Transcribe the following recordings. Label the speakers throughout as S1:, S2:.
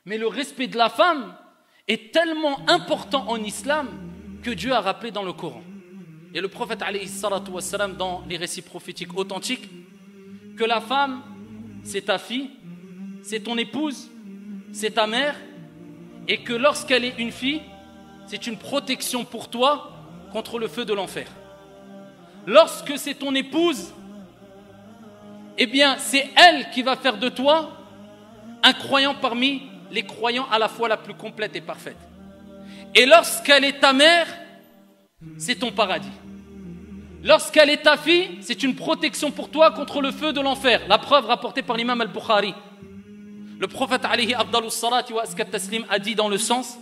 S1: Mais le respect de la femme est tellement important en islam que Dieu a rappelé dans le Coran. Et le prophète alayhi salatu wassalam, dans les récits prophétiques authentiques, que la femme, c'est ta fille, c'est ton épouse, c'est ta mère, et que lorsqu'elle est une fille, c'est une protection pour toi contre le feu de l'enfer. Lorsque c'est ton épouse, eh bien c'est elle qui va faire de toi un croyant parmi les croyants à la fois la plus complète et parfaite. Et lorsqu'elle est ta mère, c'est ton paradis. Lorsqu'elle est ta fille, c'est une protection pour toi contre le feu de l'enfer. La preuve rapportée par l'imam al-Bukhari. Le prophète alayhi afdalus salati wa askat taslim a dit dans le sens: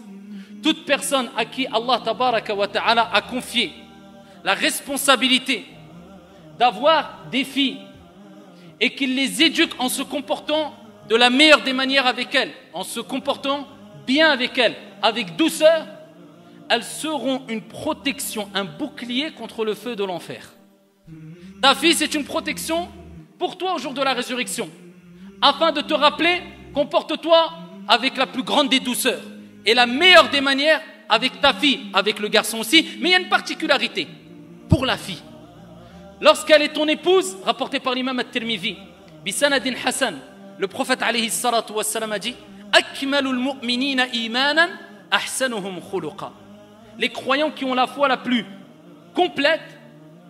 S1: toute personne à qui Allah tabaraka wa ta'ala a confié la responsabilité d'avoir des filles et qu'il les éduque en se comportant de la meilleure des manières avec elles, en se comportant bien avec elles, avec douceur, elles seront une protection, un bouclier contre le feu de l'enfer. Ta fille, c'est une protection pour toi au jour de la résurrection, afin de te rappeler, comporte-toi avec la plus grande des douceurs et la meilleure des manières avec ta fille, avec le garçon aussi. Mais il y a une particularité pour la fille. Lorsqu'elle est ton épouse, rapporté par l'imam at-Tirmidhi, bisanadin Hassan, le prophète alayhi salatu wassalam a dit: akmalul mu'minina imanan ahsanuhum khuluqa. Les croyants qui ont la foi la plus complète,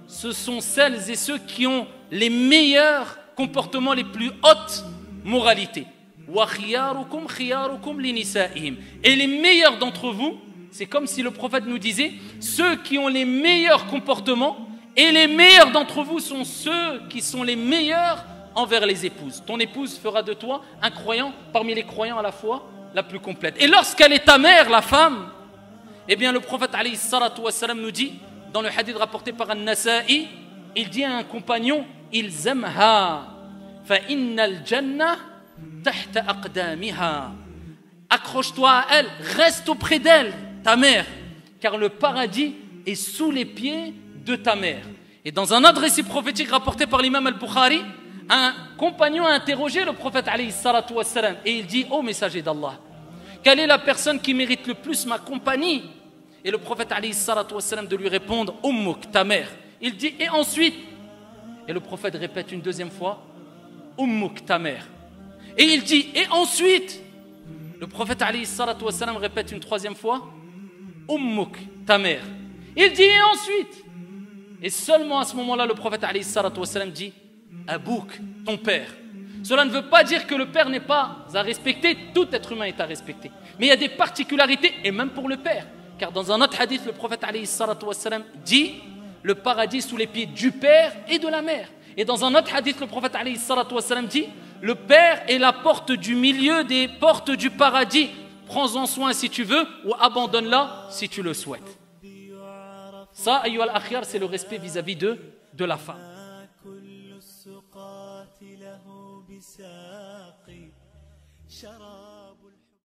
S1: ce sont celles et ceux qui ont les meilleurs comportements, les plus hautes moralités. Wa khiyarukum khiyarukum linisa'ihim. Et les meilleurs d'entre vous, c'est comme si le prophète nous disait: ceux qui ont les meilleurs comportements, et les meilleurs d'entre vous sont ceux qui sont les meilleurs envers les épouses. Ton épouse fera de toi un croyant parmi les croyants à la foi la plus complète. Et lorsqu'elle est ta mère, la femme, eh bien le prophète alayhi salatu wassalam nous dit, dans le hadith rapporté par An-Nasa'i, il dit à un compagnon: ilzamha fa innal jannah tahta aqdamiha. Accroche-toi à elle, reste auprès d'elle, ta mère, car le paradis est sous les pieds de ta mère. Et dans un autre récit prophétique rapporté par l'imam al-Bukhari, un compagnon a interrogé le prophète alayhi salatu wassalam et il dit: ô messager d'Allah, quelle est la personne qui mérite le plus ma compagnie? Et le prophète alayhi salatu wassalam de lui répondre: Ummuk, ta mère. Il dit: et ensuite? Et le prophète répète une deuxième fois: Ummuk, ta mère. Et il dit: et ensuite? Le prophète alayhi salatu wassalam répète une troisième fois: Ummuk, ta mère. Il dit: et ensuite? Et seulement à ce moment-là, le prophète alayhi salatu wassalam dit: Abouk, ton père. Cela ne veut pas dire que le père n'est pas à respecter, tout être humain est à respecter. Mais il y a des particularités, et même pour le père. Car dans un autre hadith, le prophète alayhi salatu wassalam dit: le paradis sous les pieds du père et de la mère. Et dans un autre hadith, le prophète alayhi salatu wassalam dit: le père est la porte du milieu des portes du paradis. Prends-en soin si tu veux, ou abandonne-la si tu le souhaites. Ça, ayyuha al-akhyar, c'est le respect vis-à-vis de la femme.
S2: له بساقي شرى